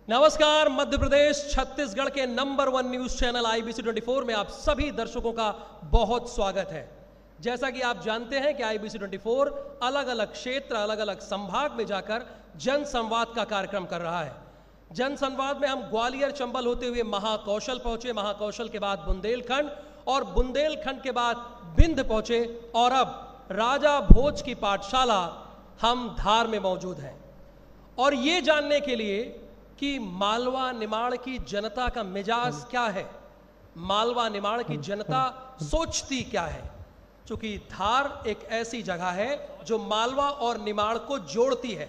नमस्कार। मध्य प्रदेश छत्तीसगढ़ के number 1 news channel IBC 24 में आप सभी दर्शकों का बहुत स्वागत है। जैसा कि आप जानते हैं कि IBC 24 अलग अलग क्षेत्र, अलग अलग संभाग में जाकर जन संवाद का कार्यक्रम कर रहा है। जन संवाद में हम ग्वालियर चंबल होते हुए महाकौशल पहुंचे, महाकौशल के बाद बुंदेलखंड और बुंदेलखंड के बाद बिंद पहुंचे और अब राजा भोज की पाठशाला हम धार में मौजूद हैं। और ये जानने के लिए कि मालवा निमाड़ की जनता का मिजाज क्या है, मालवा निमाड़ की जनता सोचती क्या है, क्योंकि धार एक ऐसी जगह है जो मालवा और निमाड़ को जोड़ती है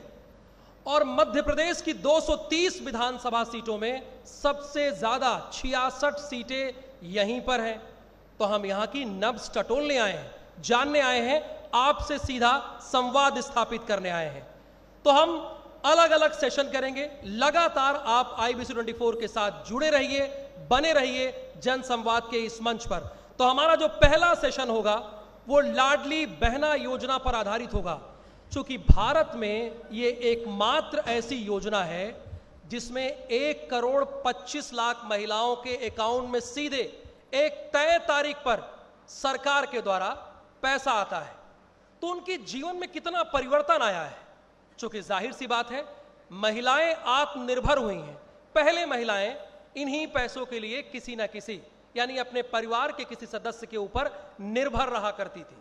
और मध्य प्रदेश की 230 विधानसभा सीटों में सबसे ज्यादा 66 सीटें यहीं पर हैं। तो हम यहां की नब्ज टटोलने आए हैं, जानने आए हैं, आपसे सीधा संवाद स्थापित करने आए हैं। तो हम अलग अलग सेशन करेंगे। लगातार आप IBC 24 के साथ जुड़े रहिए, बने रहिए जन संवाद के इस मंच पर। तो हमारा जो पहला सेशन होगा वो लाडली बहना योजना पर आधारित होगा, क्योंकि भारत में ये एकमात्र ऐसी योजना है जिसमें 1,25,00,000 महिलाओं के अकाउंट में सीधे एक तय तारीख पर सरकार के द्वारा पैसा आता है। तो उनके जीवन में कितना परिवर्तन आया है, क्योंकि जाहिर सी बात है महिलाएं आत्मनिर्भर हुई हैं। पहले महिलाएं इन्हीं पैसों के लिए किसी ना किसी यानी अपने परिवार के किसी सदस्य के ऊपर निर्भर रहा करती थी,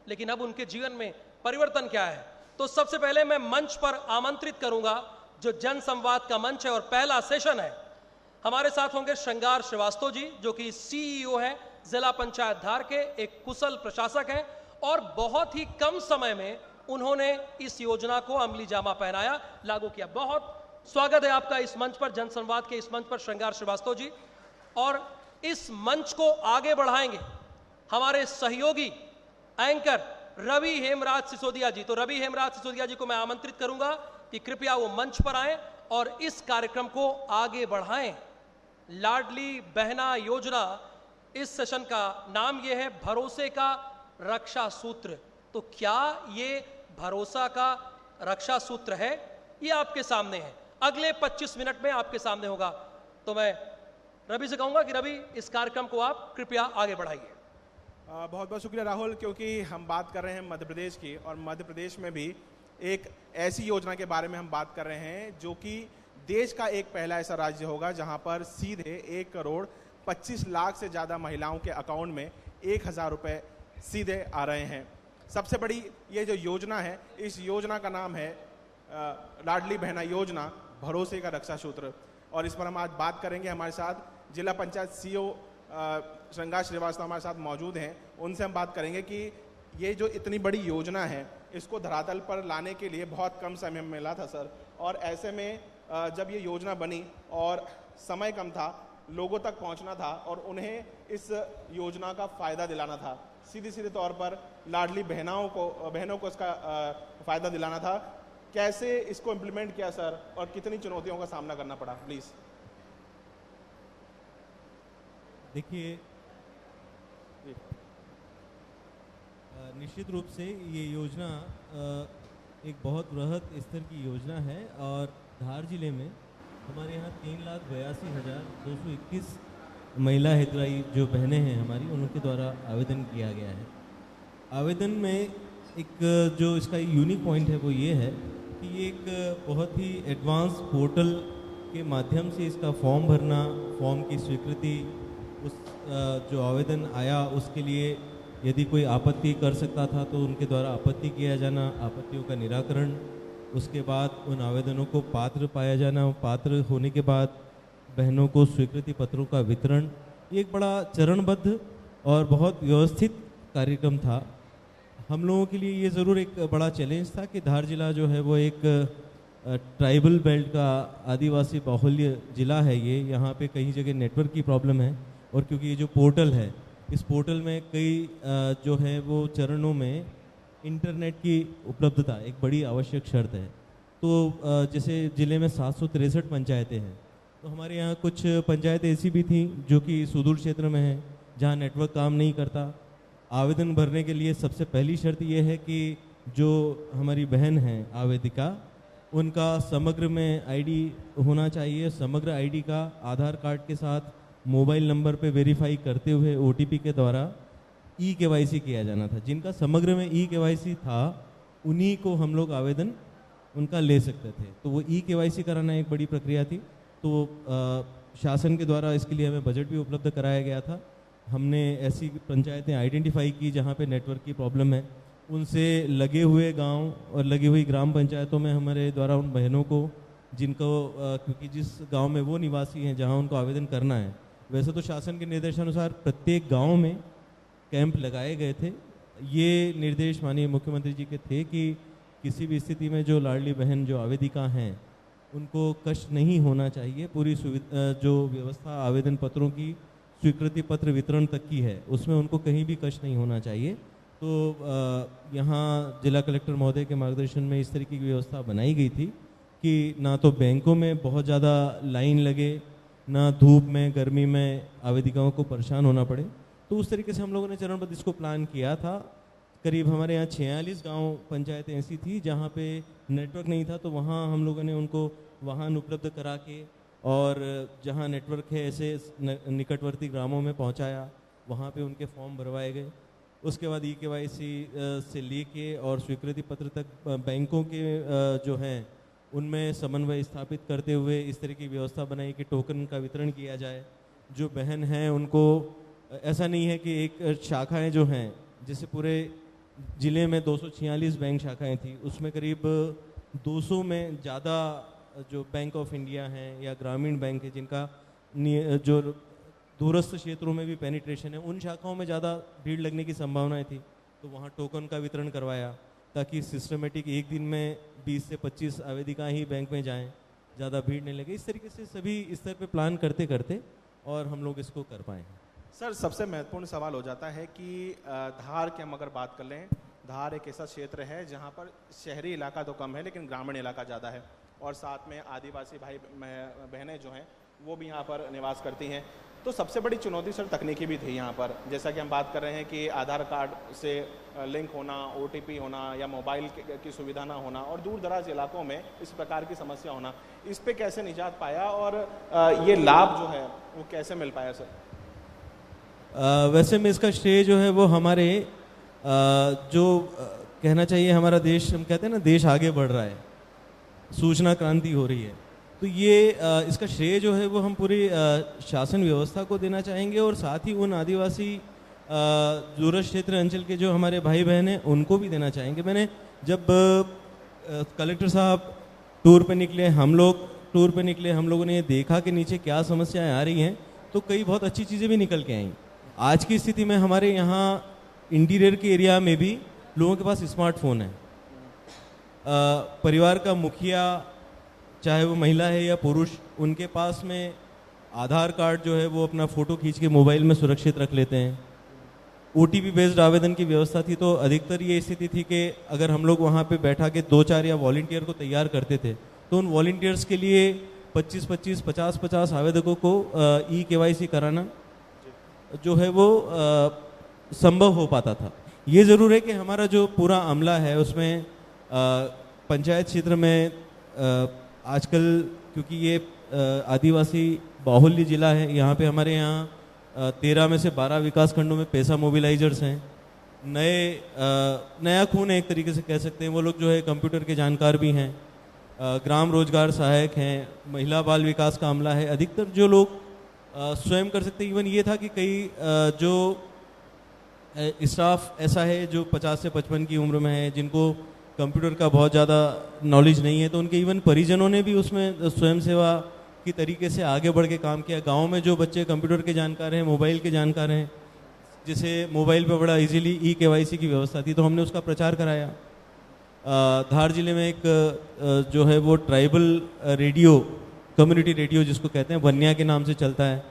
लेकिन अब उनके जीवन में परिवर्तन क्या है। तो सबसे पहले मैं मंच पर आमंत्रित करूंगा जो जन संवाद का मंच है और पहला सेशन है। हमारे साथ होंगे श्रृंगार श्रीवास्तव जी, जो कि CEO हैं जिला पंचायत धार के, एक कुशल प्रशासक हैं और बहुत ही कम समय में उन्होंने इस योजना को अमली जामा पहनाया, लागू किया। बहुत स्वागत है आपका इस मंच पर, जन संवाद के इस मंच पर श्रृंगार श्रीवास्तव जी। और इस मंच को आगे बढ़ाएंगे हमारे सहयोगी एंकर रवि हेमराज सिसोदिया जी। तो रवि हेमराज सिसोदिया जी को मैं आमंत्रित करूंगा कि कृपया वो मंच पर आएं और इस कार्यक्रम को आगे बढ़ाएं। लाडली बहना योजना, इस सेशन का नाम यह है भरोसे का रक्षा सूत्र। तो क्या ये भरोसा का रक्षा सूत्र है? ये आपके सामने है, अगले 25 मिनट में आपके सामने होगा। तो मैं रवि से कहूंगा कि रवि इस कार्यक्रम को आप कृपया आगे बढ़ाइए। बहुत बहुत शुक्रिया राहुल, क्योंकि हम बात कर रहे हैं मध्य प्रदेश की और मध्य प्रदेश में भी एक ऐसी योजना के बारे में हम बात कर रहे हैं जो कि देश का एक पहला ऐसा राज्य होगा जहां पर सीधे 1,25,00,000 से ज़्यादा महिलाओं के अकाउंट में 1,000 रुपये सीधे आ रहे हैं। सबसे बड़ी ये जो योजना है, इस योजना का नाम है लाडली बहना योजना भरोसे का रक्षा सूत्र, और इस पर हम आज बात करेंगे। हमारे साथ जिला पंचायत CEO श्रृंगार श्रीवास्तव हमारे साथ मौजूद हैं। उनसे हम बात करेंगे कि ये जो इतनी बड़ी योजना है इसको धरातल पर लाने के लिए बहुत कम समय मिला था सर, और ऐसे में जब ये योजना बनी और समय कम था, लोगों तक पहुंचना था और उन्हें इस योजना का फ़ायदा दिलाना था, सीधे तौर पर लाडली बहनों को इसका फ़ायदा दिलाना था। कैसे इसको इम्प्लीमेंट किया सर, और कितनी चुनौतियों का सामना करना पड़ा? प्लीज़। देखिए, निश्चित रूप से ये योजना एक बहुत बृहद स्तर की योजना है और धार जिले में हमारे यहाँ 3,82,221 महिला हितग्राही जो बहनें हैं हमारी, उनके द्वारा आवेदन किया गया है। आवेदन में एक जो इसका यूनिक पॉइंट है वो ये है कि ये एक बहुत ही एडवांस पोर्टल के माध्यम से इसका फॉर्म भरना, फॉर्म की स्वीकृति, उस जो आवेदन आया उसके लिए यदि कोई आपत्ति कर सकता था तो उनके द्वारा आपत्ति किया जाना, आपत्तियों का निराकरण, उसके बाद उन आवेदनों को पात्र पाया जाना, पात्र होने के बाद बहनों को स्वीकृति पत्रों का वितरण, ये एक बड़ा चरणबद्ध और बहुत व्यवस्थित कार्यक्रम था। हम लोगों के लिए ये ज़रूर एक बड़ा चैलेंज था कि धार जिला जो है वो एक ट्राइबल बेल्ट का आदिवासी बाहुल्य जिला है। ये यहाँ पे कई जगह नेटवर्क की प्रॉब्लम है, और क्योंकि ये जो पोर्टल है, इस पोर्टल में कई जो है वो चरणों में इंटरनेट की उपलब्धता एक बड़ी आवश्यक शर्त है। तो जैसे ज़िले में 763 पंचायतें हैं, तो हमारे यहाँ कुछ पंचायतें ऐसी भी थी जो कि सुदूर क्षेत्र में हैं जहाँ नेटवर्क काम नहीं करता। आवेदन भरने के लिए सबसे पहली शर्त ये है कि जो हमारी बहन हैं आवेदिका, उनका समग्र में आईडी होना चाहिए। समग्र आईडी का आधार कार्ड के साथ मोबाइल नंबर पे वेरीफाई करते हुए ओटीपी के द्वारा ई-केवाईसी किया जाना था। जिनका समग्र में ई-केवाईसी था उन्हीं को हम लोग आवेदन उनका ले सकते थे। तो वो ई-केवाईसी कराना एक बड़ी प्रक्रिया थी। तो शासन के द्वारा इसके लिए हमें बजट भी उपलब्ध कराया गया था। हमने ऐसी पंचायतें आइडेंटिफाई की जहाँ पे नेटवर्क की प्रॉब्लम है, उनसे लगे हुए गांव और लगी हुई ग्राम पंचायतों में हमारे द्वारा उन बहनों को जिनको क्योंकि जिस गांव में वो निवासी हैं जहां उनको आवेदन करना है, वैसे तो शासन के निर्देशानुसार प्रत्येक गांव में कैंप लगाए गए थे। ये निर्देश माननीय मुख्यमंत्री जी के थे कि किसी भी स्थिति में जो लाडली बहन जो आवेदिका हैं उनको कष्ट नहीं होना चाहिए। पूरी सुविधा जो व्यवस्था आवेदन पत्रों की स्वीकृति पत्र वितरण तक की है उसमें उनको कहीं भी कष्ट नहीं होना चाहिए। तो यहाँ जिला कलेक्टर महोदय के मार्गदर्शन में इस तरीके की व्यवस्था बनाई गई थी कि ना तो बैंकों में बहुत ज़्यादा लाइन लगे, ना धूप में गर्मी में आवेदिकाओं को परेशान होना पड़े। तो उस तरीके से हम लोगों ने चरणबद्ध इसको प्लान किया था। करीब हमारे यहाँ 46 गांव पंचायतें ऐसी थी जहाँ पे नेटवर्क नहीं था, तो वहाँ हम लोगों ने उनको वाहन उपलब्ध करा के और जहाँ नेटवर्क है ऐसे निकटवर्ती ग्रामों में पहुँचाया, वहाँ पे उनके फॉर्म भरवाए गए। उसके बाद ई-केवाईसी से लेके और स्वीकृति पत्र तक बैंकों के जो हैं उनमें समन्वय स्थापित करते हुए इस तरह की व्यवस्था बनाई कि टोकन का वितरण किया जाए। जो बहन हैं उनको ऐसा नहीं है कि एक शाखाएं जो हैं, जैसे पूरे ज़िले में 246 बैंक शाखाएं थी, उसमें करीब 200 में ज़्यादा जो बैंक ऑफ इंडिया हैं या ग्रामीण बैंक है जिनका जो दूरस्थ क्षेत्रों में भी पेनिट्रेशन है, उन शाखाओं में ज़्यादा भीड़ लगने की संभावनाएं थी। तो वहाँ टोकन का वितरण करवाया ताकि सिस्टमेटिक एक दिन में 20 से 25 आवेदिकाएं ही बैंक में जाएं, ज़्यादा भीड़ नहीं लगे। इस तरीके से सभी स्तर पे प्लान करते करते और हम लोग इसको कर पाए हैं। सर, सबसे महत्वपूर्ण सवाल हो जाता है कि धार की हम अगर बात कर लें, धार एक ऐसा क्षेत्र है जहाँ पर शहरी इलाका तो कम है लेकिन ग्रामीण इलाका ज़्यादा है, और साथ में आदिवासी भाई बहनें जो हैं वो भी यहाँ पर निवास करती हैं। तो सबसे बड़ी चुनौती सर तकनीकी भी थी यहाँ पर, जैसा कि हम बात कर रहे हैं कि आधार कार्ड से लिंक होना, ओटीपी होना या मोबाइल की सुविधा ना होना, और दूर दराज इलाकों में इस प्रकार की समस्या होना। इस पे कैसे निजात पाया और ये लाभ जो है वो कैसे मिल पाया सर? वैसे में इसका श्रेय जो है वो हमारे जो कहना चाहिए हमारा देश, हम कहते हैं ना देश आगे बढ़ रहा है, सूचना क्रांति हो रही है, तो ये इसका श्रेय जो है वो हम पूरी शासन व्यवस्था को देना चाहेंगे और साथ ही उन आदिवासी दूरस्थ क्षेत्र अंचल के जो हमारे भाई बहन हैं उनको भी देना चाहेंगे। मैंने जब कलेक्टर साहब टूर पे निकले, हम लोग टूर पे निकले, हम लोगों ने ये देखा कि नीचे क्या समस्याएं आ रही हैं, तो कई बहुत अच्छी चीज़ें भी निकल के आईं। आज की स्थिति में हमारे यहाँ इंटीरियर के एरिया में भी लोगों के पास स्मार्टफोन है। परिवार का मुखिया, चाहे वो महिला है या पुरुष, उनके पास में आधार कार्ड जो है वो अपना फ़ोटो खींच के मोबाइल में सुरक्षित रख लेते हैं। ओटीपी बेस्ड आवेदन की व्यवस्था थी, तो अधिकतर ये स्थिति थी कि अगर हम लोग वहाँ पे बैठा के 2-4 या वॉलंटियर को तैयार करते थे तो उन वॉलंटियर्स के लिए 25-25, 50-50 आवेदकों को ई-केवाईसी कराना जो है वो संभव हो पाता था। ये ज़रूर है कि हमारा जो पूरा अमला है उसमें पंचायत क्षेत्र में आजकल, क्योंकि ये आदिवासी बाहुल्य जिला है, यहाँ पे हमारे यहाँ 13 में से 12 विकास खंडों में पैसा मोबिलाइजर्स हैं। नया खून है एक तरीके से कह सकते हैं। वो लोग जो है कंप्यूटर के जानकार भी हैं, ग्राम रोजगार सहायक हैं, महिला बाल विकास का अमला है। अधिकतर जो लोग स्वयं कर सकते हैं। इवन ये था कि कई जो स्टाफ ऐसा है जो 50 से 55 की उम्र में है, जिनको कंप्यूटर का बहुत ज़्यादा नॉलेज नहीं है, तो उनके इवन परिजनों ने भी उसमें स्वयं सेवा की तरीके से आगे बढ़ के काम किया। गांव में जो बच्चे कंप्यूटर के जानकार हैं, मोबाइल के जानकार हैं, जैसे मोबाइल पे बड़ा इजीली ई-केवाईसी की व्यवस्था थी, तो हमने उसका प्रचार कराया। धार जिले में एक जो है वो ट्राइबल रेडियो, कम्युनिटी रेडियो जिसको कहते हैं, वन्या के नाम से चलता है।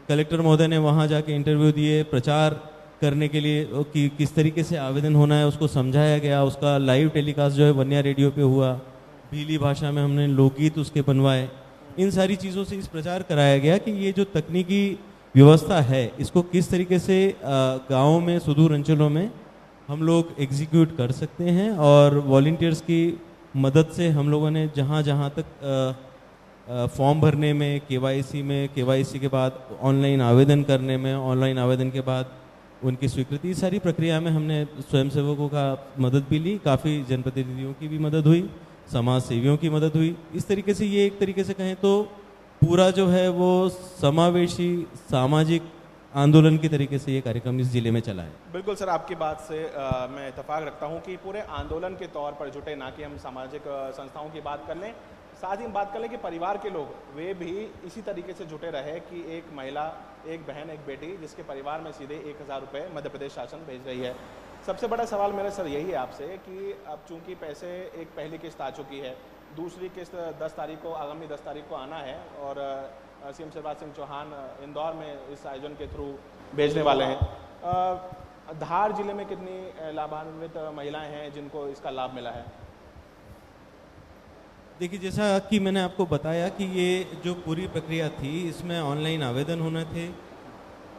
कलेक्टर महोदय ने वहाँ जाके इंटरव्यू दिए, प्रचार करने के लिए कि किस तरीके से आवेदन होना है उसको समझाया गया। उसका लाइव टेलीकास्ट जो है वन्या रेडियो पे हुआ। भीली भाषा में हमने लोकगीत उसके बनवाए। इन सारी चीज़ों से इस प्रचार कराया गया कि ये जो तकनीकी व्यवस्था है इसको किस तरीके से गाँव में, सुदूर अंचलों में हम लोग एग्जीक्यूट कर सकते हैं, और वॉलंटियर्स की मदद से हम लोगों ने जहाँ जहाँ तक फॉर्म भरने में, केवाईसी में, केवाईसी के बाद ऑनलाइन आवेदन करने में, ऑनलाइन आवेदन के बाद उनकी स्वीकृति, सारी प्रक्रिया में हमने स्वयंसेवकों का मदद भी ली, काफ़ी जनप्रतिनिधियों की भी मदद हुई, समाज सेवियों की मदद हुई। इस तरीके से ये एक तरीके से कहें तो पूरा जो है वो समावेशी सामाजिक आंदोलन की तरीके से ये कार्यक्रम इस जिले में चला है। बिल्कुल सर, आपकी बात से मैं इत्तेफाक रखता हूँ कि पूरे आंदोलन के तौर पर जुटे, ना कि हम सामाजिक संस्थाओं की बात कर लें, साथ ही हम बात कर लें कि परिवार के लोग वे भी इसी तरीके से जुटे रहे कि एक महिला, एक बहन, एक बेटी जिसके परिवार में सीधे 1000 रुपये मध्य प्रदेश शासन भेज रही है। सबसे बड़ा सवाल मेरा सर यही है आपसे कि अब चूंकि पैसे एक पहली किस्त आ चुकी है, दूसरी किस्त 10 तारीख को, आगामी 10 तारीख को आना है और सीएम शिवराज सिंह चौहान इंदौर में इस आयोजन के थ्रू भेजने वाले हैं। धार जिले में कितनी लाभान्वित महिलाएं हैं जिनको इसका लाभ मिला है? देखिए, जैसा कि मैंने आपको बताया कि ये जो पूरी प्रक्रिया थी इसमें ऑनलाइन आवेदन होने थे,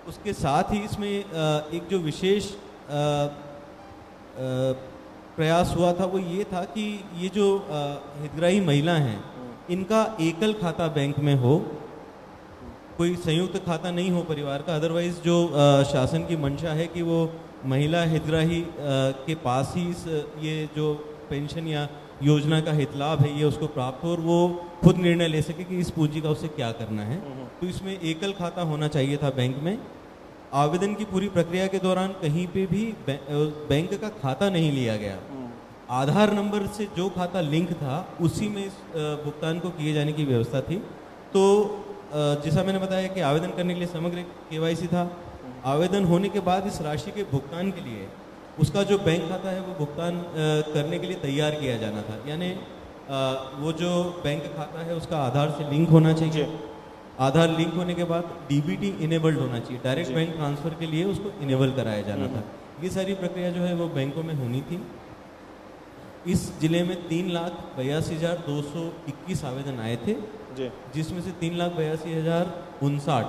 उसके साथ ही इसमें एक जो विशेष प्रयास हुआ था वो ये था कि ये जो हितग्राही महिला हैं इनका एकल खाता बैंक में हो, कोई संयुक्त खाता नहीं हो परिवार का। अदरवाइज जो शासन की मंशा है कि वो महिला हितग्राही के पास ही ये जो पेंशन या योजना का हित लाभ है ये उसको प्राप्त हो और वो खुद निर्णय ले सके कि इस पूंजी का उसे क्या करना है। तो इसमें एकल खाता होना चाहिए था बैंक में। आवेदन की पूरी प्रक्रिया के दौरान कहीं पे भी बैंक का खाता नहीं लिया गया। आधार नंबर से जो खाता लिंक था उसी में इस भुगतान को किए जाने की व्यवस्था थी। तो जैसा मैंने बताया कि आवेदन करने के लिए समग्र केवाईसी था। आवेदन होने के बाद इस राशि के भुगतान के लिए उसका जो बैंक खाता है वो भुगतान करने के लिए तैयार किया जाना था। यानी वो जो बैंक खाता है उसका आधार से लिंक होना चाहिए। आधार लिंक होने के बाद डीबीटी इनेबल्ड होना चाहिए, डायरेक्ट बैंक ट्रांसफ़र के लिए उसको इनेबल कराया जाना था। ये सारी प्रक्रिया जो है वो बैंकों में होनी थी। इस जिले में 3,82,221 आवेदन आए थे, जिसमें से 3,82,059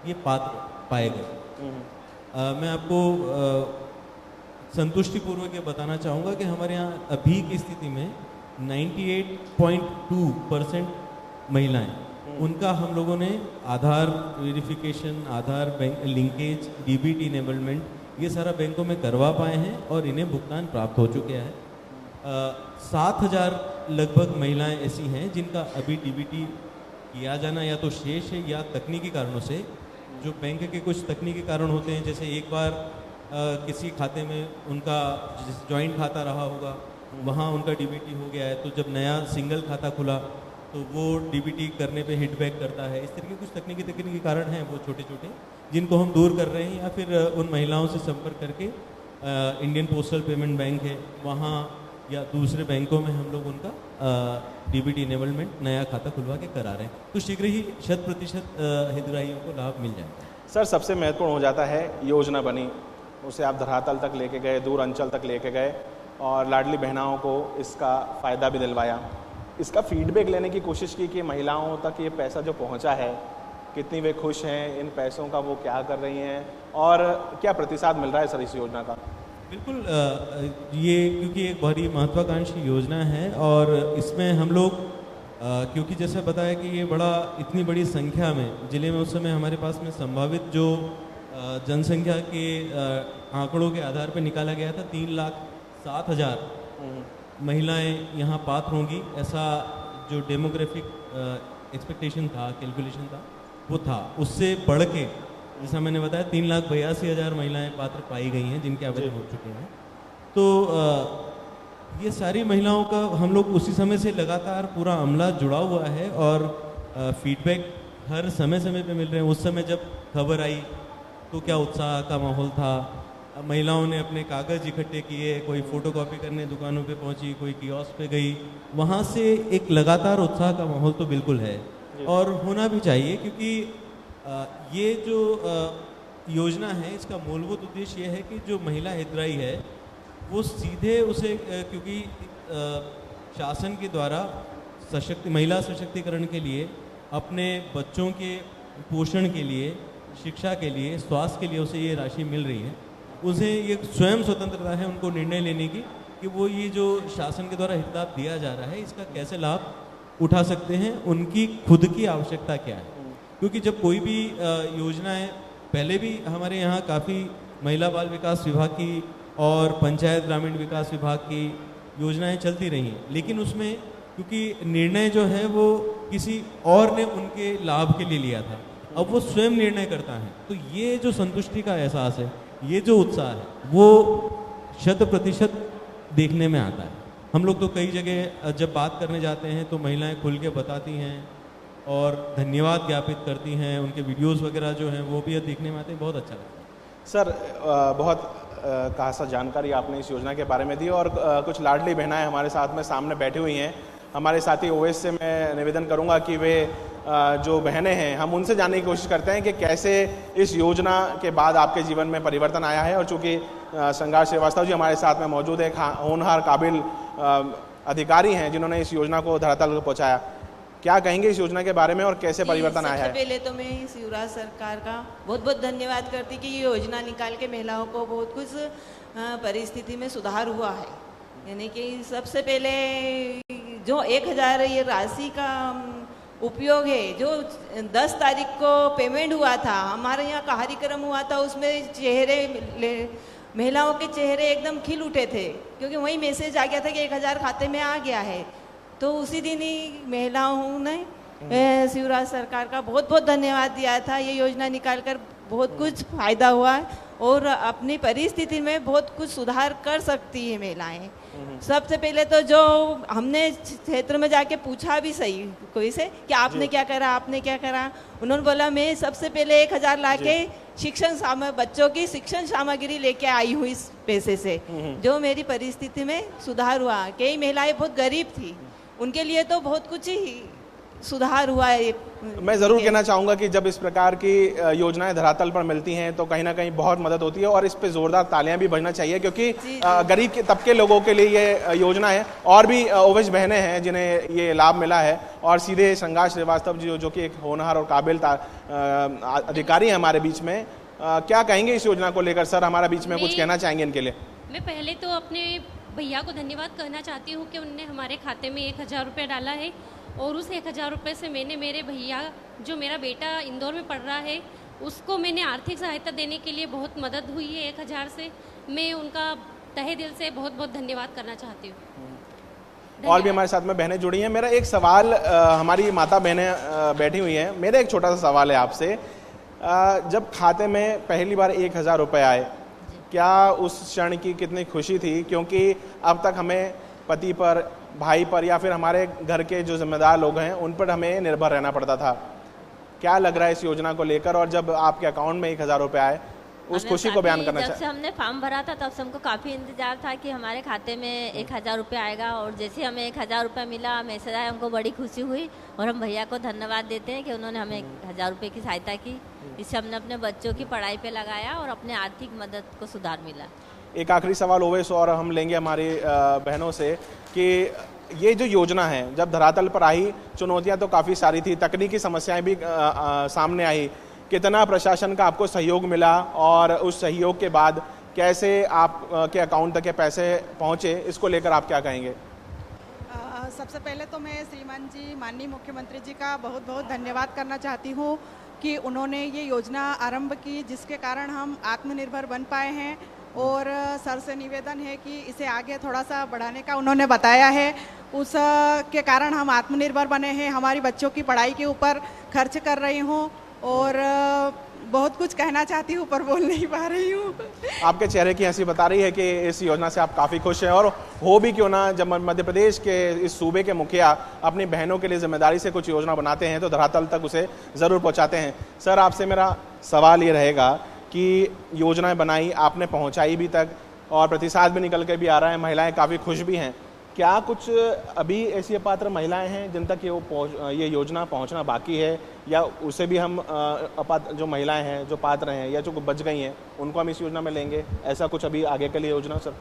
ये पात्र पाए गए। मैं आपको संतुष्टिपूर्वक ये बताना चाहूँगा कि हमारे यहाँ अभी की स्थिति में 98.2% महिलाएं, उनका हम लोगों ने आधार वेरिफिकेशन, आधार बैंक लिंकेज, डीबीटी इनेबलमेंट ये सारा बैंकों में करवा पाए हैं और इन्हें भुगतान प्राप्त हो चुके हैं। 7,000 लगभग महिलाएं ऐसी हैं जिनका अभी डीबीटी किया जाना या तो शेष है या तकनीकी कारणों से, जो बैंक के कुछ तकनीकी कारण होते हैं, जैसे एक बार किसी खाते में उनका जॉइंट खाता रहा होगा, वहाँ उनका डीबीटी हो गया है, तो जब नया सिंगल खाता खुला तो वो डीबीटी करने पे हिट बैक करता है। इस तरह के कुछ तकनीकी कारण हैं वो छोटे छोटे, जिनको हम दूर कर रहे हैं, या फिर उन महिलाओं से संपर्क करके इंडियन पोस्टल पेमेंट बैंक है वहाँ या दूसरे बैंकों में हम लोग उनका डीबीटी इनेबलमेंट नया खाता खुलवा के करा रहे हैं। तो शीघ्र ही 100% हितग्राहियों को लाभ मिल जाएगा। सर, सबसे महत्वपूर्ण हो जाता है योजना बनी, उसे आप धरातल तक लेके गए, दूर अंचल तक लेके गए और लाडली बहनाओं को इसका फ़ायदा भी दिलवाया। इसका फीडबैक लेने की कोशिश की कि महिलाओं तक ये पैसा जो पहुंचा है कितनी वे खुश हैं, इन पैसों का वो क्या कर रही हैं और क्या प्रतिसाद मिल रहा है सर इस योजना का? बिल्कुल, ये क्योंकि एक बड़ी महत्वाकांक्षी योजना है और इसमें हम लोग क्योंकि जैसा बताया कि ये इतनी बड़ी संख्या में ज़िले में उस समय हमारे पास में संभावित जो जनसंख्या के आंकड़ों के आधार पर निकाला गया था 3,07,000 महिलाएं यहाँ पात्र होंगी, ऐसा जो डेमोग्राफिक एक्सपेक्टेशन था, कैलकुलेशन था, वो था। उससे बढ़ के जैसा मैंने बताया 3,82,000 महिलाएं पात्र पाई गई हैं जिनके आवेदन हो चुके हैं। तो ये सारी महिलाओं का हम लोग उसी समय से लगातार पूरा अमला जुड़ा हुआ है और फीडबैक हर समय पे मिल रहे हैं। उस समय जब खबर आई तो क्या उत्साह का माहौल था, महिलाओं ने अपने कागज़ इकट्ठे किए, कोई फ़ोटोकॉपी करने दुकानों पे पहुंची, कोई कियोस्क पे गई, वहाँ से एक लगातार उत्साह का माहौल तो बिल्कुल है और होना भी चाहिए, क्योंकि ये जो योजना है इसका मूलभूत उद्देश्य ये है कि जो महिला हितग्राही है वो सीधे उसे क्योंकि शासन के द्वारा महिला सशक्तिकरण के लिए, अपने बच्चों के पोषण के लिए, शिक्षा के लिए, स्वास्थ्य के लिए उसे ये राशि मिल रही है। उसे ये स्वयं स्वतंत्रता है उनको निर्णय लेने की कि वो ये जो शासन के द्वारा हितलाभ दिया जा रहा है इसका कैसे लाभ उठा सकते हैं, उनकी खुद की आवश्यकता क्या है। क्योंकि जब कोई भी योजनाएं, पहले भी हमारे यहाँ काफ़ी महिला बाल विकास विभाग की और पंचायत ग्रामीण विकास विभाग की योजनाएं चलती रही हैं, लेकिन उसमें क्योंकि निर्णय जो है वो किसी और ने उनके लाभ के लिए लिया था, अब वो स्वयं निर्णय करता है। तो ये जो संतुष्टि का एहसास है, ये जो उत्साह है, वो 100% देखने में आता है। हम लोग तो कई जगह जब बात करने जाते हैं तो महिलाएं खुल के बताती हैं और धन्यवाद ज्ञापित करती हैं, उनके वीडियोस वगैरह जो हैं वो भी देखने में आते हैं, बहुत अच्छा लगता है। सर बहुत खासा जानकारी आपने इस योजना के बारे में दी और कुछ लाडली बहनाएं हमारे साथ में सामने बैठी हुई हैं। हमारे साथी ओवैस से मैं निवेदन करूंगा कि वे जो बहनें हैं, हम उनसे जानने की कोशिश करते हैं कि कैसे इस योजना के बाद आपके जीवन में परिवर्तन आया है। और चूँकि संघर्ष श्रीवास्तव जी हमारे साथ में मौजूद है, होनहार काबिल अधिकारी हैं जिन्होंने इस योजना को धरातल पर पहुँचाया, क्या कहेंगे इस योजना के बारे में और कैसे परिवर्तन आया है? सबसे पहले तो मैं इस युवराज सरकार का बहुत बहुत धन्यवाद करती कि ये योजना निकाल के महिलाओं को बहुत कुछ परिस्थिति में सुधार हुआ है। यानी कि सबसे पहले जो 1000 ये राशि का उपयोग है, जो 10 तारीख को पेमेंट हुआ था, हमारे यहाँ कार्यक्रम हुआ था, उसमें महिलाओं के चेहरे एकदम खिल उठे थे क्योंकि वही मैसेज आ गया था कि 1000 खाते में आ गया है। तो उसी दिन ही महिलाओं ने शिवराज सरकार का बहुत बहुत धन्यवाद दिया था। ये योजना निकालकर बहुत कुछ फायदा हुआ है और अपनी परिस्थिति में बहुत कुछ सुधार कर सकती है महिलाएं। सबसे पहले तो जो हमने क्षेत्र में जाके पूछा भी सही कोई से कि आपने क्या करा, आपने क्या करा, उन्होंने बोला मैं सबसे पहले 1000 लाके बच्चों की शिक्षण सामग्री लेके आई हूँ इस पैसे से, जो मेरी परिस्थिति में सुधार हुआ। कई महिलाएं बहुत गरीब थी, उनके लिए तो बहुत कुछ ही सुधार हुआ है। मैं ज़रूर कहना चाहूँगा कि जब इस प्रकार की योजनाएं धरातल पर मिलती हैं तो कहीं ना कहीं बहुत मदद होती है और इस पे ज़ोरदार तालियां भी बजना चाहिए क्योंकि गरीब के तबके लोगों के लिए ये योजना है। और भी ओवैस बहनें हैं जिन्हें ये लाभ मिला है और सीधे संघर्ष श्रीवास्तव जी जो कि एक होनहार और काबिल अधिकारी हैं हमारे बीच में, क्या कहेंगे इस योजना को लेकर? सर हमारे बीच में कुछ कहना चाहेंगे इनके लिए? मैं पहले तो अपने भैया को धन्यवाद करना चाहती हूँ कि उनने हमारे खाते में 1000 रुपये डाला है और उस 1000 रुपये से मैंने मेरे भैया, जो मेरा बेटा इंदौर में पढ़ रहा है, उसको मैंने आर्थिक सहायता देने के लिए बहुत मदद हुई है 1000 से। मैं उनका तहे दिल से बहुत बहुत धन्यवाद करना चाहती हूँ। और भी हमारे साथ में बहनें जुड़ी हैं। मेरा एक सवाल, हमारी माता बहनें बैठी हुई हैं, मेरा एक छोटा सा सवाल है आपसे। जब खाते में पहली बार 1000 रुपये आए, क्या उस क्षण की कितनी खुशी थी? क्योंकि अब तक हमें पति पर, भाई पर या फिर हमारे घर के जो जिम्मेदार लोग हैं उन पर हमें निर्भर रहना पड़ता था। क्या लग रहा है इस योजना को लेकर? और जब आपके अकाउंट में 1000 रुपये आए, उस खुशी को बयान करना चाहिए। जब से हमने फॉर्म भरा था तब से हमको काफ़ी इंतजार था कि हमारे खाते में 1000 रुपये आएगा और जैसे हमें 1000 रुपये मिला, मैसेज आया, हमको बड़ी खुशी हुई और हम भैया को धन्यवाद देते हैं कि उन्होंने हमें 1000 रुपये की सहायता की। इससे हमने अपने बच्चों की पढ़ाई पे लगाया और अपने आर्थिक मदद को सुधार मिला। एक आखिरी सवाल ओवैस और हम लेंगे हमारी बहनों से कि ये जो योजना है जब धरातल पर आई, चुनौतियां तो काफ़ी सारी थी, तकनीकी समस्याएं भी सामने आई, कितना प्रशासन का आपको सहयोग मिला और उस सहयोग के बाद कैसे आप के अकाउंट तक के पैसे पहुंचे, इसको लेकर आप क्या कहेंगे? सबसे पहले तो मैं श्रीमान जी, माननीय मुख्यमंत्री जी का बहुत बहुत धन्यवाद करना चाहती हूँ कि उन्होंने ये योजना आरंभ की जिसके कारण हम आत्मनिर्भर बन पाए हैं। और सर से निवेदन है कि इसे आगे थोड़ा सा बढ़ाने का उन्होंने बताया है, उस के कारण हम आत्मनिर्भर बने हैं। हमारी बच्चों की पढ़ाई के ऊपर खर्च कर रही हूँ और बहुत कुछ कहना चाहती हूँ पर बोल नहीं पा रही हूँ। आपके चेहरे की हंसी बता रही है कि इस योजना से आप काफ़ी खुश हैं। और हो भी क्यों ना, जब मध्य प्रदेश के इस सूबे के मुखिया अपनी बहनों के लिए जिम्मेदारी से कुछ योजना बनाते हैं तो धरातल तक उसे ज़रूर पहुँचाते हैं। सर आपसे मेरा सवाल ये रहेगा कि योजनाएं बनाई आपने, पहुंचाई भी तक और प्रतिसाद भी निकल के भी आ रहा है, महिलाएं काफ़ी खुश भी हैं। क्या कुछ अभी ऐसी अपात्र महिलाएं हैं जिन तक ये योजना पहुंचना बाकी है, या उसे भी हम अपात्र जो महिलाएं हैं, जो पात्र हैं या जो बच गई हैं, उनको हम इस योजना में लेंगे? ऐसा कुछ अभी आगे के लिए योजना? सर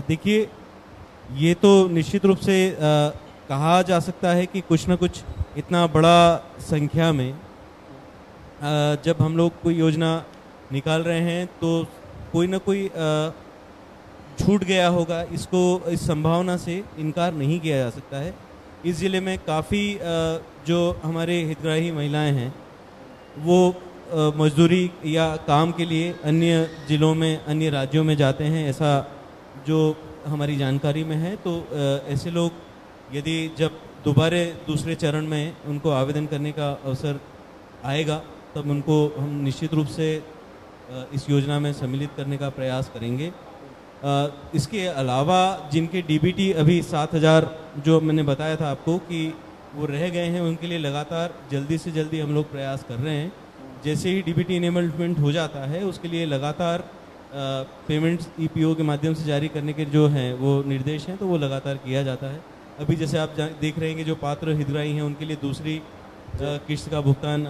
देखिए, ये तो निश्चित रूप से कहा जा सकता है कि कुछ ना कुछ इतना बड़ा संख्या में जब हम लोग कोई योजना निकाल रहे हैं तो कोई ना कोई छूट गया होगा, इसको इस संभावना से इनकार नहीं किया जा सकता है। इस ज़िले में काफ़ी जो हमारे हितग्राही महिलाएं हैं वो मजदूरी या काम के लिए अन्य ज़िलों में, अन्य राज्यों में जाते हैं, ऐसा जो हमारी जानकारी में है। तो ऐसे लोग यदि जब दोबारा दूसरे चरण में उनको आवेदन करने का अवसर आएगा तब उनको हम निश्चित रूप से इस योजना में सम्मिलित करने का प्रयास करेंगे। इसके अलावा जिनके डीबीटी अभी 7,000 जो मैंने बताया था आपको कि वो रह गए हैं, उनके लिए लगातार जल्दी से जल्दी हम लोग प्रयास कर रहे हैं। जैसे ही डीबीटी इनेबलमेंट हो जाता है उसके लिए लगातार पेमेंट्स ईपीओ के माध्यम से जारी करने के जो हैं वो निर्देश हैं, तो वो लगातार किया जाता है। अभी जैसे आप देख रहे हैं कि जो पात्र हितग्राही हैं उनके लिए दूसरी किस्त का भुगतान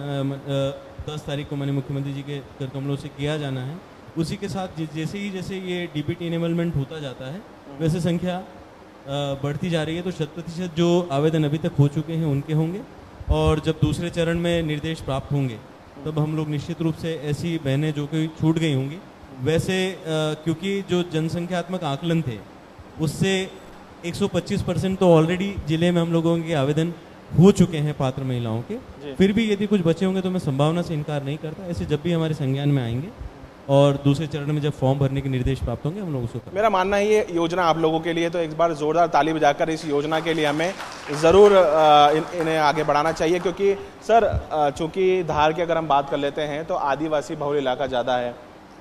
10 तारीख को माननीय मुख्यमंत्री जी के कर कमलों से किया जाना है। उसी के साथ जैसे ये डीबीटी इनेबलमेंट होता जाता है वैसे संख्या बढ़ती जा रही है। तो 100% जो आवेदन अभी तक हो चुके हैं उनके होंगे, और जब दूसरे चरण में निर्देश प्राप्त होंगे तब हम लोग निश्चित रूप से ऐसी बहनें जो कि छूट गई होंगी, वैसे क्योंकि जो जनसंख्यात्मक आकलन थे उससे 125% तो ऑलरेडी जिले में हम लोगों के आवेदन हो चुके हैं पात्र महिलाओं के। फिर भी यदि कुछ बचे होंगे तो मैं संभावना से इनकार नहीं करता। ऐसे जब भी हमारे संज्ञान में आएंगे और दूसरे चरण में जब फॉर्म भरने के निर्देश प्राप्त होंगे हम लोग उसको करेंगे। मेरा मानना है ये योजना आप लोगों के लिए, तो एक बार जोरदार ताली बजाकर इस योजना के लिए हमें ज़रूर इन्हें आगे बढ़ाना चाहिए। क्योंकि सर चूँकि धार की अगर हम बात कर लेते हैं तो आदिवासी बहुल इलाका ज़्यादा है।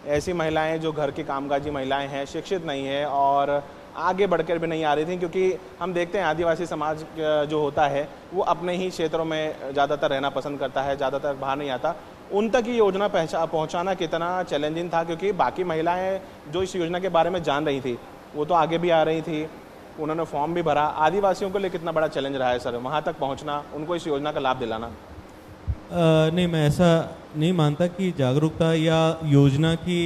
ऐसी महिलाएं जो घर की कामकाजी महिलाएं हैं, शिक्षित नहीं है और आगे बढ़कर भी नहीं आ रही थी, क्योंकि हम देखते हैं आदिवासी समाज जो होता है वो अपने ही क्षेत्रों में ज़्यादातर रहना पसंद करता है, ज़्यादातर बाहर नहीं आता। उन तक ये योजना पहुंचाना कितना चैलेंजिंग था, क्योंकि बाकी महिलाएं जो इस योजना के बारे में जान रही थी वो तो आगे भी आ रही थी, उन्होंने फॉर्म भी भरा। आदिवासियों के लिए कितना बड़ा चैलेंज रहा है सर वहाँ तक पहुँचना, उनको इस योजना का लाभ दिलाना? नहीं, मैं ऐसा नहीं मानता कि जागरूकता या योजना की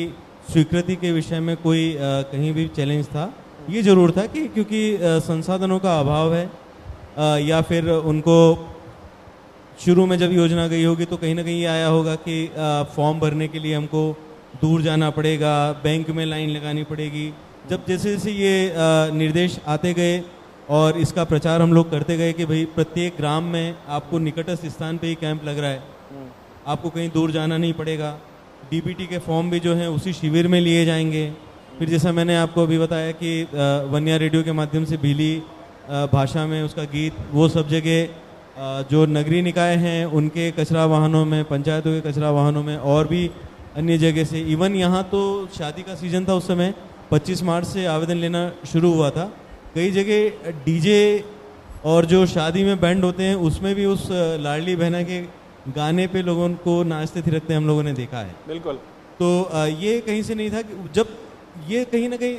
स्वीकृति के विषय में कोई कहीं भी चैलेंज था। ये जरूर था कि क्योंकि संसाधनों का अभाव है या फिर उनको शुरू में जब योजना गई होगी तो कहीं ना कहीं आया होगा कि फॉर्म भरने के लिए हमको दूर जाना पड़ेगा, बैंक में लाइन लगानी पड़ेगी। जब जैसे जैसे ये निर्देश आते गए और इसका प्रचार हम लोग करते गए कि भाई प्रत्येक ग्राम में आपको निकटस्थ स्थान पे ही कैंप लग रहा है, आपको कहीं दूर जाना नहीं पड़ेगा, डीबीटी के फॉर्म भी जो हैं उसी शिविर में लिए जाएंगे। फिर जैसा मैंने आपको अभी बताया कि वन्या रेडियो के माध्यम से भीली भाषा में उसका गीत, वो सब जगह जो नगरीय निकाय हैं उनके कचरा वाहनों में, पंचायतों के कचरा वाहनों में और भी अन्य जगह से, इवन यहाँ तो शादी का सीज़न था उस समय 25 मार्च से आवेदन लेना शुरू हुआ था। कई जगह डीजे और जो शादी में बैंड होते हैं उसमें भी उस लाडली बहना के गाने पे लोगों को नाचते थिरकते हम लोगों ने देखा है। बिल्कुल। तो ये कहीं से नहीं था कि जब ये कहीं ना कहीं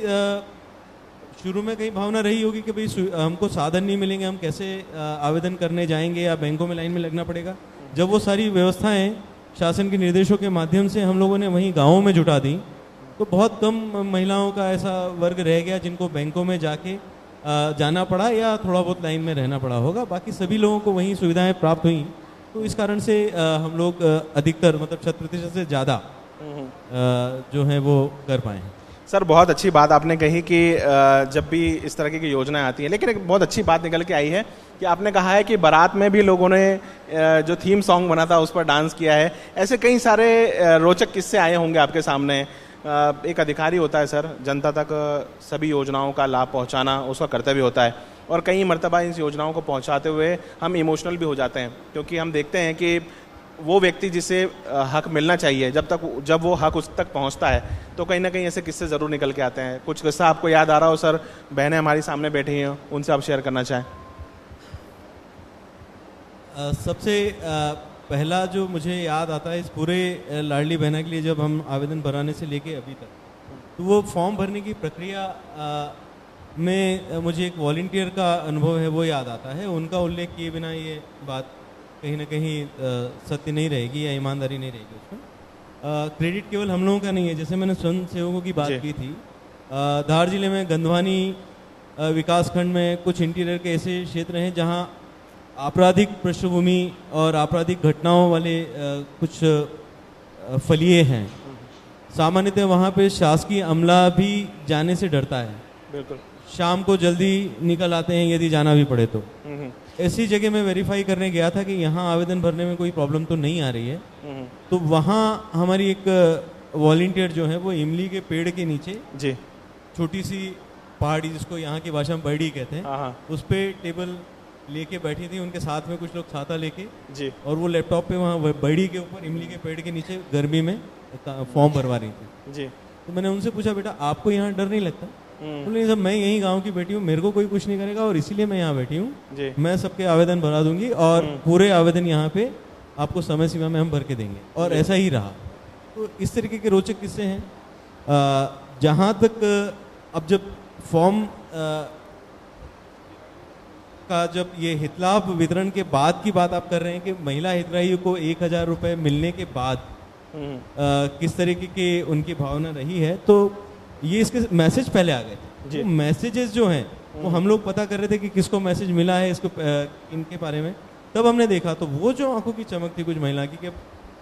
शुरू में कहीं भावना रही होगी कि भाई हमको साधन नहीं मिलेंगे, हम कैसे आवेदन करने जाएंगे या बैंकों में लाइन में लगना पड़ेगा। जब वो सारी व्यवस्थाएं शासन के निर्देशों के माध्यम से हम लोगों ने वहीं गाँवों में जुटा दी तो बहुत कम महिलाओं का ऐसा वर्ग रह गया जिनको बैंकों में जाके जाना पड़ा या थोड़ा बहुत लाइन में रहना पड़ा होगा। बाकी सभी लोगों को वहीं सुविधाएं प्राप्त हुई। तो इस कारण से हम लोग अधिकतर मतलब 100% से ज़्यादा जो है वो कर पाए हैं। सर बहुत अच्छी बात आपने कही कि जब भी इस तरह की योजनाएं आती हैं, लेकिन एक बहुत अच्छी बात निकल के आई है कि आपने कहा है कि बारात में भी लोगों ने जो थीम सॉन्ग बना था उस पर डांस किया है। ऐसे कई सारे रोचक किस्से आए होंगे आपके सामने। एक अधिकारी होता है सर, जनता तक सभी योजनाओं का लाभ पहुंचाना उसका कर्तव्य होता है, और कई मर्तबा इन योजनाओं को पहुंचाते हुए हम इमोशनल भी हो जाते हैं, क्योंकि हम देखते हैं कि वो व्यक्ति जिसे हक मिलना चाहिए जब वो हक उस तक पहुंचता है तो कहीं ना कहीं ऐसे किस्से ज़रूर निकल के आते हैं। कुछ किस्सा आपको याद आ रहा हो सर, बहनें हमारी सामने बैठी हैं, उनसे आप शेयर करना चाहें? सबसे पहला जो मुझे याद आता है इस पूरे लाडली बहना के लिए, जब हम आवेदन भराने से लेके अभी तक, तो वो फॉर्म भरने की प्रक्रिया में मुझे एक वॉलंटियर का अनुभव है वो याद आता है। उनका उल्लेख किए बिना ये बात कहीं ना कहीं सत्य नहीं रहेगी या ईमानदारी नहीं रहेगी उसमें। क्रेडिट केवल हम लोगों का नहीं है, जैसे मैंने स्वयं सेवकों की बात की थी, धार जिले में गंधवानी विकासखंड में कुछ इंटीरियर के ऐसे क्षेत्र हैं जहां आपराधिक पृष्ठभूमि और आपराधिक घटनाओं वाले कुछ फलिए हैं। सामान्यतः वहाँ पे शासकीय अमला भी जाने से डरता है, बिल्कुल। शाम को जल्दी निकल आते हैं यदि जाना भी पड़े तो। ऐसी जगह मैं वेरीफाई करने गया था कि यहाँ आवेदन भरने में कोई प्रॉब्लम तो नहीं आ रही है। तो वहाँ हमारी एक वॉलंटियर जो है वो इमली के पेड़ के नीचे जी, छोटी सी पहाड़ी, जिसको यहाँ की भाषा में बड़ी कहते हैं, हाँ, उस पे टेबल लेके बैठी थी, उनके साथ में कुछ लोग छाता लेके जी, और वो लैपटॉप पे वहाँ बड़ी के ऊपर इमली के पेड़ के नीचे गर्मी में फॉर्म भरवा रही थी। जी। तो मैंने उनसे पूछा, बेटा आपको यहाँ डर नहीं लगता? बोले सब, मैं यही गांव की बेटी हूँ, मेरे को कोई कुछ नहीं करेगा और इसीलिए मैं यहाँ बैठी जी। हूँ, मैं सबके आवेदन भरा दूंगी और पूरे आवेदन यहाँ पे आपको समय सीमा में हम भर के देंगे। और ऐसा ही रहा। तो इस तरीके के रोचक किस्से हैं। जहाँ तक अब जब फॉर्म का जब ये हितलाभ वितरण के बाद की बात आप कर रहे हैं कि महिला हितग्राहियों को 1000 रुपये मिलने के बाद किस तरीके की उनकी भावना रही है, तो ये इसके मैसेज पहले आ गए थे। तो मैसेजेस जो हैं वो हम लोग पता कर रहे थे कि किसको मैसेज मिला है इसको इनके बारे में। तब हमने देखा तो वो जो आंखों की चमक थी कुछ महिला की कि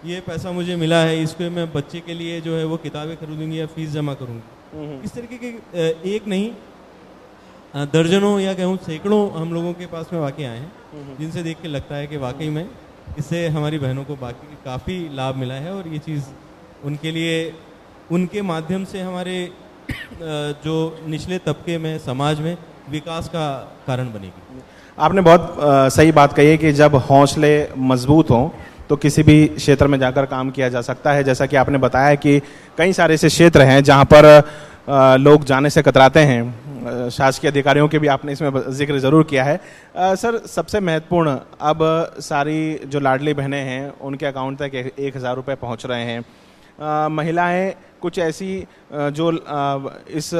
ये पैसा मुझे मिला है, इसको मैं बच्चे के लिए जो है वो किताबें खरीदूंगी या फीस जमा करूंगी। इस तरीके के एक नहीं दर्जनों या कहूँ सैकड़ों हम लोगों के पास में वाकई आए हैं, जिनसे देख के लगता है कि वाकई में इससे हमारी बहनों को बाकी काफ़ी लाभ मिला है और ये चीज़ उनके लिए, उनके माध्यम से हमारे जो निचले तबके में समाज में विकास का कारण बनेगी। आपने बहुत सही बात कही है कि जब हौसले मजबूत हों तो किसी भी क्षेत्र में जाकर काम किया जा सकता है। जैसा कि आपने बताया कि कई सारे ऐसे क्षेत्र हैं जहां पर लोग जाने से कतराते हैं, शासकीय अधिकारियों के भी आपने इसमें जिक्र ज़रूर किया है। सर, सबसे महत्वपूर्ण, अब सारी जो लाडली बहनें हैं उनके अकाउंट तक 1000 रुपये पहुँच रहे हैं। महिलाएं कुछ ऐसी जो इस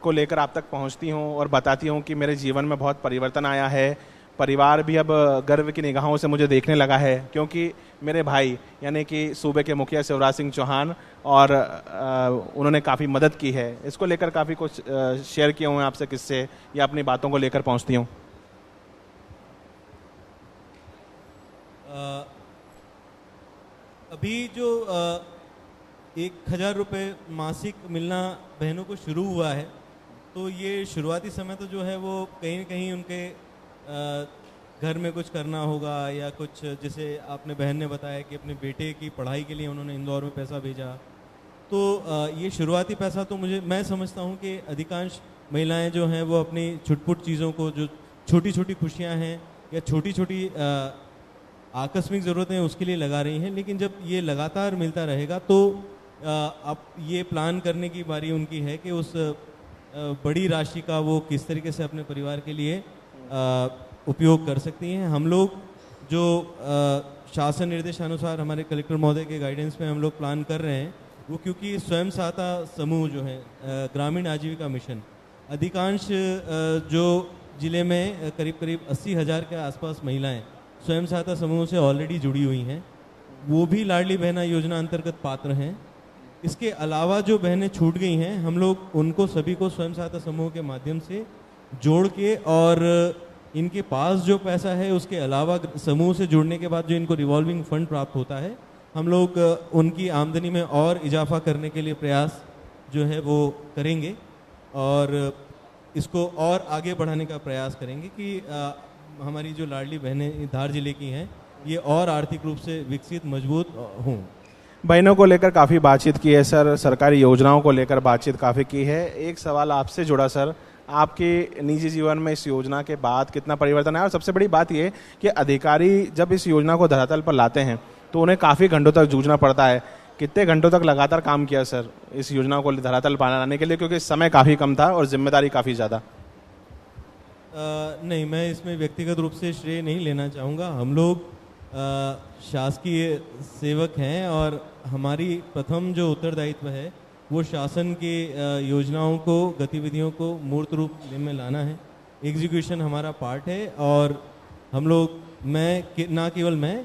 को लेकर आप तक पहुंचती हों और बताती हों कि मेरे जीवन में बहुत परिवर्तन आया है, परिवार भी अब गर्व की निगाहों से मुझे देखने लगा है क्योंकि मेरे भाई यानी कि सूबे के मुखिया शिवराज सिंह चौहान और उन्होंने काफ़ी मदद की है। इसको लेकर काफ़ी कुछ शेयर किए हुए हैं आपसे किस्से या अपनी बातों को लेकर पहुंचती हूँ? अभी जो 1000 रुपये मासिक मिलना बहनों को शुरू हुआ है, तो ये शुरुआती समय तो जो है वो कहीं न कहीं उनके घर में कुछ करना होगा या कुछ, जैसे आपने बहन ने बताया कि अपने बेटे की पढ़ाई के लिए उन्होंने इंदौर में पैसा भेजा, तो ये शुरुआती पैसा तो मैं समझता हूँ कि अधिकांश महिलाएं जो हैं वो अपनी छुटपुट चीज़ों को, जो छोटी छोटी खुशियाँ हैं या छोटी छोटी आकस्मिक ज़रूरतें उसके लिए लगा रही हैं। लेकिन जब ये लगातार मिलता रहेगा तो अब ये प्लान करने की बारी उनकी है कि उस बड़ी राशि का वो किस तरीके से अपने परिवार के लिए उपयोग कर सकती हैं। हम लोग जो शासन निर्देशानुसार हमारे कलेक्टर महोदय के गाइडेंस में हम लोग प्लान कर रहे हैं, वो क्योंकि स्वयं सहायता समूह जो है ग्रामीण आजीविका मिशन, अधिकांश जो जिले में करीब 80,000 के आसपास महिलाएं स्वयं सहायता समूह से ऑलरेडी जुड़ी हुई हैं, वो भी लाडली बहना योजना अंतर्गत पात्र हैं। इसके अलावा जो बहनें छूट गई हैं, हम लोग उनको सभी को स्वयं सहायता समूह के माध्यम से जोड़ के और इनके पास जो पैसा है उसके अलावा समूह से जुड़ने के बाद जो इनको रिवॉल्विंग फंड प्राप्त होता है, हम लोग उनकी आमदनी में और इजाफा करने के लिए प्रयास जो है वो करेंगे और इसको और आगे बढ़ाने का प्रयास करेंगे कि हमारी जो लाडली बहनें धार जिले की हैं ये और आर्थिक रूप से विकसित मजबूत हों। बहनों को लेकर काफ़ी बातचीत की है सर, सरकारी योजनाओं को लेकर बातचीत काफ़ी की है। एक सवाल आपसे जुड़ा सर, आपके निजी जीवन में इस योजना के बाद कितना परिवर्तन आया? और सबसे बड़ी बात ये कि अधिकारी जब इस योजना को धरातल पर लाते हैं तो उन्हें काफ़ी घंटों तक जूझना पड़ता है। कितने घंटों तक लगातार काम किया सर इस योजना को धरातल पर लाने के लिए, क्योंकि समय काफ़ी कम था और जिम्मेदारी काफ़ी ज़्यादा? नहीं, मैं इसमें व्यक्तिगत रूप से श्रेय नहीं लेना चाहूँगा। हम लोग शासकीय सेवक हैं और हमारी प्रथम जो उत्तरदायित्व है वो शासन के योजनाओं को, गतिविधियों को मूर्त रूप में लाना है। एग्जीक्यूशन हमारा पार्ट है और हम लोग, ना केवल मैं,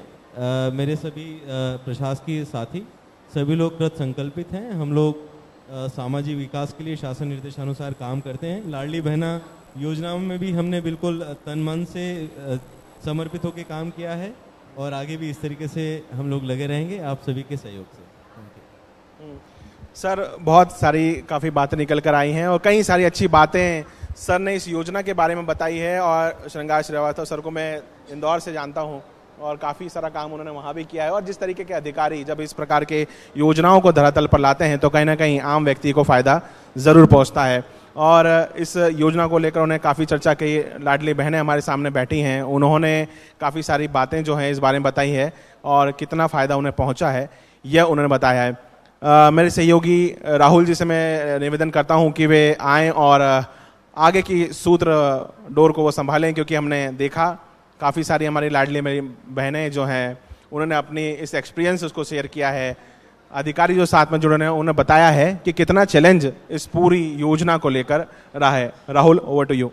मेरे सभी प्रशासकीय साथी सभी लोग कृत संकल्पित हैं। हम लोग सामाजिक विकास के लिए शासन निर्देशानुसार काम करते हैं। लाडली बहना योजनाओं में भी हमने बिल्कुल तन मन से समर्पित होकर काम किया है और आगे भी इस तरीके से हम लोग लगे रहेंगे आप सभी के सहयोग से। सर बहुत सारी काफ़ी बातें निकल कर आई हैं और कई सारी अच्छी बातें सर ने इस योजना के बारे में बताई है। और श्रृंगार श्रीवास्तव सर को मैं इंदौर से जानता हूं और काफ़ी सारा काम उन्होंने वहां भी किया है। और जिस तरीके के अधिकारी जब इस प्रकार के योजनाओं को धरातल पर लाते हैं तो कहीं ना कहीं आम व्यक्ति को फ़ायदा ज़रूर पहुंचता है। और इस योजना को लेकर उन्हें काफ़ी चर्चा की। लाडली बहनें हमारे सामने बैठी हैं, उन्होंने काफ़ी सारी बातें जो हैं इस बारे में बताई है और कितना फ़ायदा उन्हें पहुँचा है यह उन्होंने बताया है। मेरे सहयोगी राहुल जी से मैं निवेदन करता हूँ कि वे आएँ और आगे की सूत्र डोर को वो संभालें, क्योंकि हमने देखा काफ़ी सारी हमारी लाडली मेरी बहनें जो हैं उन्होंने अपनी इस एक्सपीरियंस उसको शेयर किया है। अधिकारी जो साथ में जुड़े हैं उन्होंने बताया है कि कितना चैलेंज इस पूरी योजना को लेकर रहा है। Rahul, over to you.